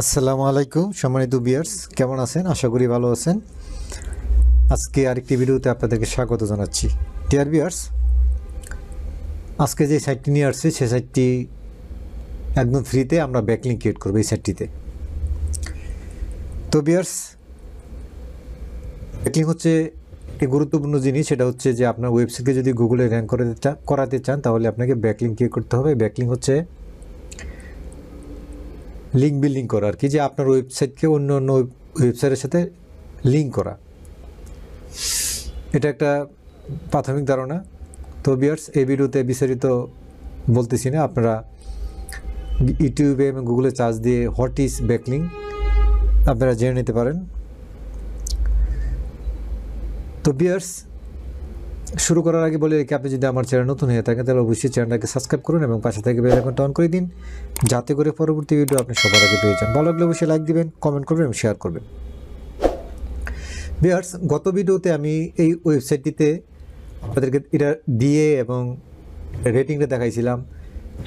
আসসালামু আলাইকুম সম্মানিত ভিউয়ার্স, কেমন আছেন? আশা করি ভালো আছেন। আজকে আরেকটি ভিডিওতে আপনাদেরকে স্বাগত জানাচ্ছি। ডিয়ার ভিউয়ার্স, আজকে যে সাইটটি নিয়ে আসছি সেই সাইটটি একদম ফ্রিতে আমরা ব্যাকলিঙ্ক ক্রিয়েট করব এই সাইটটিতে। তো ভিউয়ার্স, ব্যাকলিঙ্ক হচ্ছে একটি গুরুত্বপূর্ণ জিনিস। সেটা হচ্ছে যে আপনার ওয়েবসাইটকে যদি গুগলে র্যাঙ্ক করাতে চান তাহলে আপনাকে ব্যাকলিঙ্ক ক্রিয়েট করতে হবে। ব্যাকলিঙ্ক হচ্ছে লিঙ্ক বিল্ডিং করা আর কি, যে আপনার ওয়েবসাইটকে অন্য অন্য ওয়েবসাইটের সাথে লিঙ্ক করা। এটা একটা প্রাথমিক ধারণা। তো ভিউয়ার্স, এই ভিডিওতে বিস্তারিত বলতেছি না, আপনারা ইউটিউবে এবং গুগলে সার্চ দিয়ে হোয়াট ইজ ব্যাকলিঙ্ক আপনারা জেনে নিতে পারেন। তো ভিউয়ার্স, শুরু করার আগে বলে রেখে, আপনি যদি আমার চ্যানেল নতুন হয়ে থাকেন তাহলে অবশ্যই চ্যানেলটাকে সাবস্ক্রাইব করুন এবং পাশে থেকে বেল আইকনটা অন করে দিন, যাতে করে পরবর্তী ভিডিও আপনি সবার আগে পেয়ে যান। ভালো লাগলে অবশ্যই লাইক দিবেন, কমেন্ট করবেন এবং শেয়ার করবেন। ভিউয়ার্স, গত ভিডিওতে আমি এই ওয়েবসাইটটিতে আপনাদেরকে এটা দিয়ে এবং রেটিংটা দেখাইছিলাম।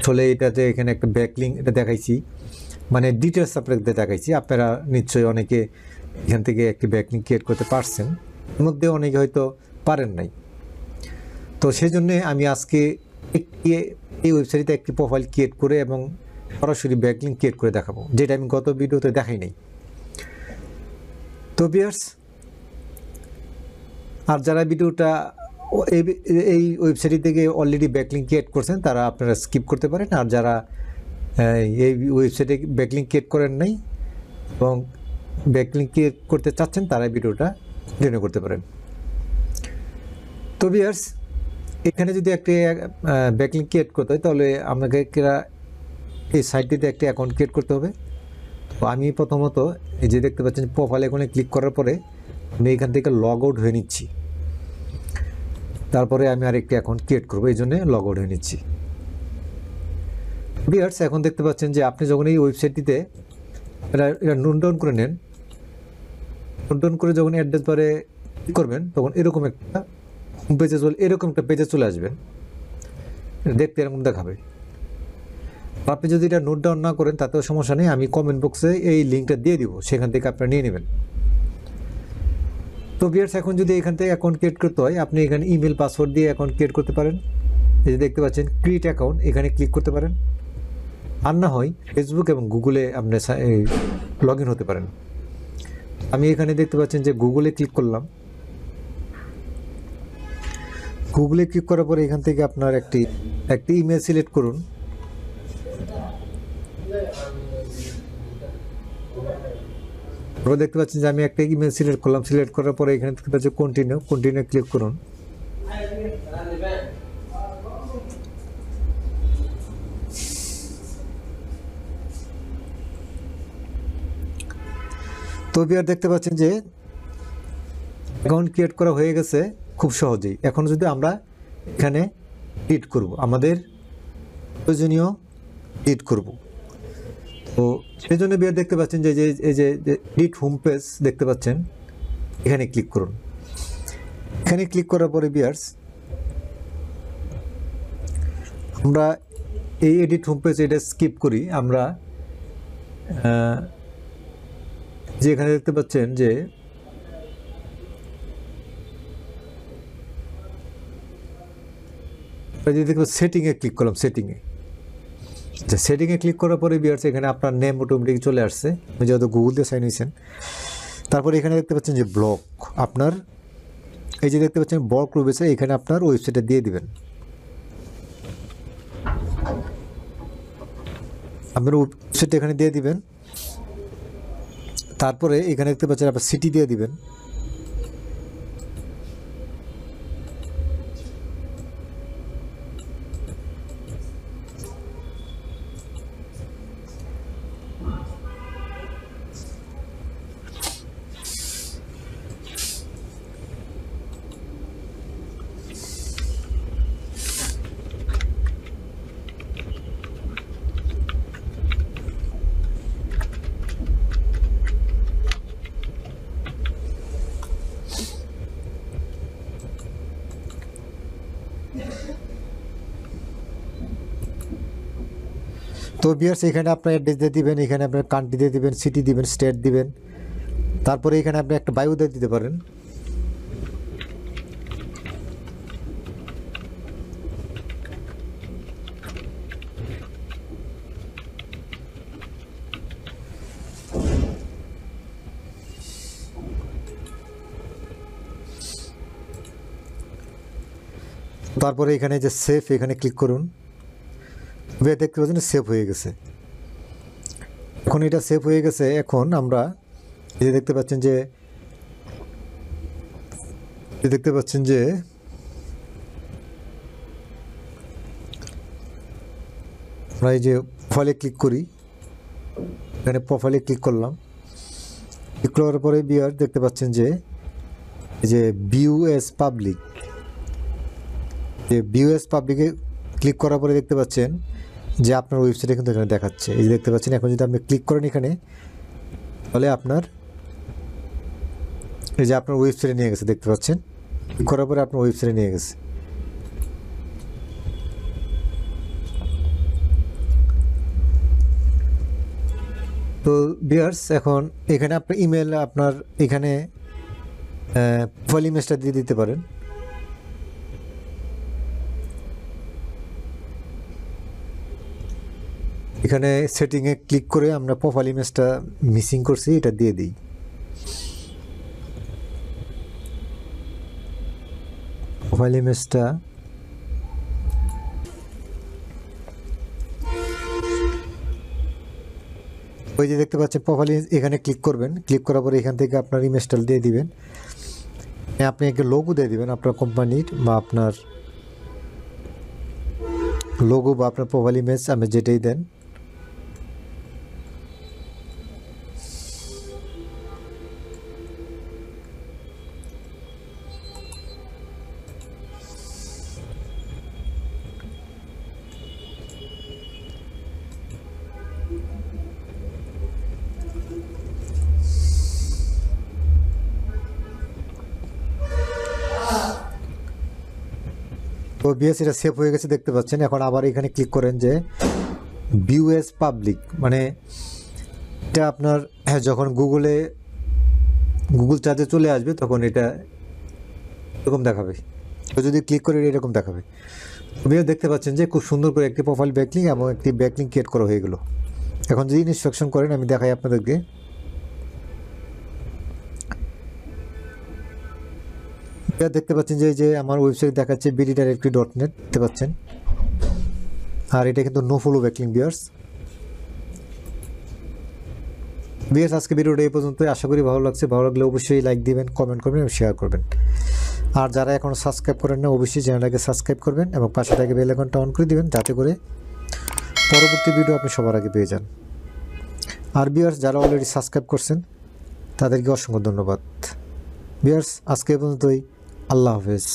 আসলে এটাতে এখানে একটা ব্যাকলিঙ্ক এটা দেখাইছি, মানে ডিটেলস আপনাদের দেখাইছি। আপনারা নিশ্চয়ই অনেকে এখান থেকে একটি ব্যাকলিঙ্ক ক্রিয়েট করতে পারছেন, এর মধ্যে অনেকে হয়তো পারেন নাই। তো সেই জন্যে আমি আজকে এই ওয়েবসাইটে একটি প্রোফাইল ক্রিয়েট করে এবং সরাসরি ব্যাকলিঙ্ক ক্রিয়েট করে দেখাবো, যেটা আমি গত ভিডিওতে দেখাই নাই। তো ভিউয়ার্স, আর যারা ভিডিওটা এই ওয়েবসাইট থেকে অলরেডি ব্যাকলিঙ্ক ক্রিয়েট করছেন তারা আপনারা স্কিপ করতে পারেন, আর যারা এই ওয়েবসাইটে ব্যাকলিঙ্ক ক্রিয়েট করেন নাই এবং ব্যাকলিঙ্ক ক্রিয়েট করতে চাচ্ছেন তারা ভিডিওটা কন্টিনিউ করতে পারেন। তো ভিউয়ার্স, এখানে যদি একটি ব্যাকলিঙ্ক ক্রিয়েট করতে হয় তাহলে আপনাকে এই সাইটটিতে একটি অ্যাকাউন্ট ক্রিয়েট করতে হবে। তো আমি প্রথমত এই যে দেখতে পাচ্ছেন প্রোফাইল আইকনে ক্লিক করার পরে আমি এখান থেকে লগ আউট হয়ে নিচ্ছি। তারপরে আমি আরেকটি অ্যাকাউন্ট ক্রিয়েট করবো, এই জন্য লগ আউট হয়ে নিচ্ছি। ভিউয়ার্স, এখন দেখতে পাচ্ছেন যে আপনি যখন এই ওয়েবসাইটটিতে এটা নোট ডাউন করে নেন, নোট ডাউন করে যখন অ্যাড্রেস বারে ক্লিক করবেন তখন এরকম একটা পেজে চলে আসবেন। দেখতে এরকম দেখাবে। আপনি যদি এটা নোট ডাউন না করেন তাতেও সমস্যা নেই, আমি কমেন্ট বক্সে এই লিঙ্কটা দিয়ে দিব, সেখান থেকে আপনারা নিয়ে নেবেন। তো ভিউয়ার্স, এখন যদি এখান থেকে অ্যাকাউন্ট ক্রিয়েট করতে হয় আপনি এখানে ইমেল পাসওয়ার্ড দিয়ে অ্যাকাউন্ট ক্রিয়েট করতে পারেন। এই যে দেখতে পাচ্ছেন ক্রিয়েট অ্যাকাউন্ট, এখানে ক্লিক করতে পারেন। আর না হয় ফেসবুক এবং গুগলে আপনি লগ ইন হতে পারেন। আমি এখানে দেখতে পাচ্ছেন যে গুগলে ক্লিক করলাম। গুগলে ক্লিক করার পরে এখান থেকে আপনার একটি ইমেল সিলেক্ট করুন। দেখতে পাচ্ছেন যে আমি একটা ইমেল সিলেক্ট করলাম। সিলেক্ট করার পরে এখানে দেখতে পাচ্ছি কন্টিনিউ ক্লিক করুন। তো ভিউয়ার দেখতে পাচ্ছেন যে অ্যাকাউন্ট ক্রিয়েট করা হয়ে গেছে খুব সহজেই। এখন যদি আমরা এখানে এডিট করব, আমাদের প্রয়োজনীয় এডিট করব, তো সেই জন্য ভিউয়ার দেখতে পাচ্ছেন যে এই যে এডিট হোম পেজ দেখতে পাচ্ছেন, এখানে ক্লিক করুন। এখানে ক্লিক করার পরে ভিউয়ার্স, আমরা এই এডিট হোম পেজ এটা স্কিপ করি। আমরা যে এখানে দেখতে পাচ্ছেন যে সেটিংয়ে ক্লিক করলাম। সেটিংয়ে ক্লিক করার পরে ভিউয়ার্স এখানে আপনার নেম অটোমেটিক চলে আসছে, যেহেতু গুগল দিয়ে সাইন হয়েছেন। তারপরে এখানে দেখতে পাচ্ছেন যে ব্লক, আপনার এই যে দেখতে পাচ্ছেন ব্লক রয়েছে, এখানে আপনার ওয়েবসাইটে দিয়ে দিবেন। আপনার ওয়েবসাইট এখানে দিয়ে দিবেন। তারপরে এখানে দেখতে পাচ্ছেন আপনার সিটি দিয়ে দিবেন। তো ভিউয়ার্স এখানে আপনার অ্যাড্রেস দিয়ে দিবেন, এখানে আপনার কান্ট্রি দিয়ে দিবেন, সিটি দিবেন, স্টেট দিবেন, তারপরে এখানে আপনি একটা বায়ু দিয়ে দিতে পারেন। তারপরে এখানে যে সেভ, এখানে ক্লিক করুন। দেখতে পাচ্ছেন সেভ হয়ে গেছে। এখন এটা সেভ হয়ে গেছে। এখন আমরা এই দেখতে পাচ্ছেন যে আমরা এই যে প্রোফাইলে ক্লিক করি, এখানে প্রোফাইলে ক্লিক করলাম। ক্লিক করার পরে ভিউয়ার দেখতে পাচ্ছেন যে এই যে ভিউ এজ পাবলিক, যে ভিউ এজ পাবলিকে ক্লিক করার পরে দেখতে পাচ্ছেন যে আপনার ওয়েবসাইটে কিন্তু এখানে দেখাচ্ছে। এই যে দেখতে পাচ্ছেন, এখন যদি আপনি ক্লিক করেন এখানে, তাহলে আপনার এই যে আপনার ওয়েবসাইটে নিয়ে গেছে, দেখতে পাচ্ছেন। ক্লিক করার পরে আপনার ওয়েবসাইটে নিয়ে গেছে। তো ভিউয়ার্স এখন এখানে আপনার ইমেল, আপনার এখানে প্রোফাইল ইমেজটা দিয়ে দিতে পারেন। এখানে সেটিংয়ে ক্লিক করে আমরা প্রোফাইল ইমেজটা মিসিং করছি, এটা দিয়ে দিই। প্রোফাইল ইমেজটা ওই যে দেখতে পাচ্ছেন প্রোফাইল, এখানে ক্লিক করবেন। ক্লিক করার পরে এখান থেকে আপনার ইমেজটা দিয়ে দিবেন। আপনি একটা লোগো দিয়ে দিবেন আপনার কোম্পানির, বা আপনার লোগো বা আপনার প্রোফাইল ইমেজ আপনি যেটাই দেন। তো বিএস এটা সেভ হয়ে গেছে, দেখতে পাচ্ছেন। এখন আবার এখানে ক্লিক করেন যে ভিউ এজ পাবলিক, মানে এটা আপনার যখন গুগল চার্জে চলে আসবে তখন এটা এরকম দেখাবে। তো যদি ক্লিক করে এরকম দেখাবে। বিএস দেখতে পাচ্ছেন যে খুব সুন্দর করে একটি প্রোফাইল ব্যাকলিং এবং একটি ব্যাকলিং ক্রিয়েট করা হয়ে গেল। এখন যদি ইনস্ট্রাকশন করেন, আমি দেখাই আপনাদেরকে। দেখতে পাচ্ছেন যে এই যে আমার ওয়েবসাইট দেখাচ্ছে bddirectory.net, দেখতে পাচ্ছেন। আর এটা কিন্তু নো ফলো ব্যাকলিং ভিউয়ার্স। আজকে ভিডিওটা এই পর্যন্তই। আশা করি ভালো লাগছে। ভালো লাগলে অবশ্যই লাইক দিবেন, কমেন্ট করবেন এবং শেয়ার করবেন। আর যারা এখনও সাবস্ক্রাইব করেন না, অবশ্যই চ্যানেলটাকে সাবস্ক্রাইব করবেন এবং পাশে থেকে বেল আইকনটা অন করে দিবেন, যাতে করে পরবর্তী ভিডিও আপনি সবার আগে পেয়ে যান। আর ভিউয়ার্স যারা অলরেডি সাবস্ক্রাইব করছেন তাদেরকে অসংখ্য ধন্যবাদ। ভিউয়ার্স আজকে এই পর্যন্তই। আল্লাহ হাফেজ।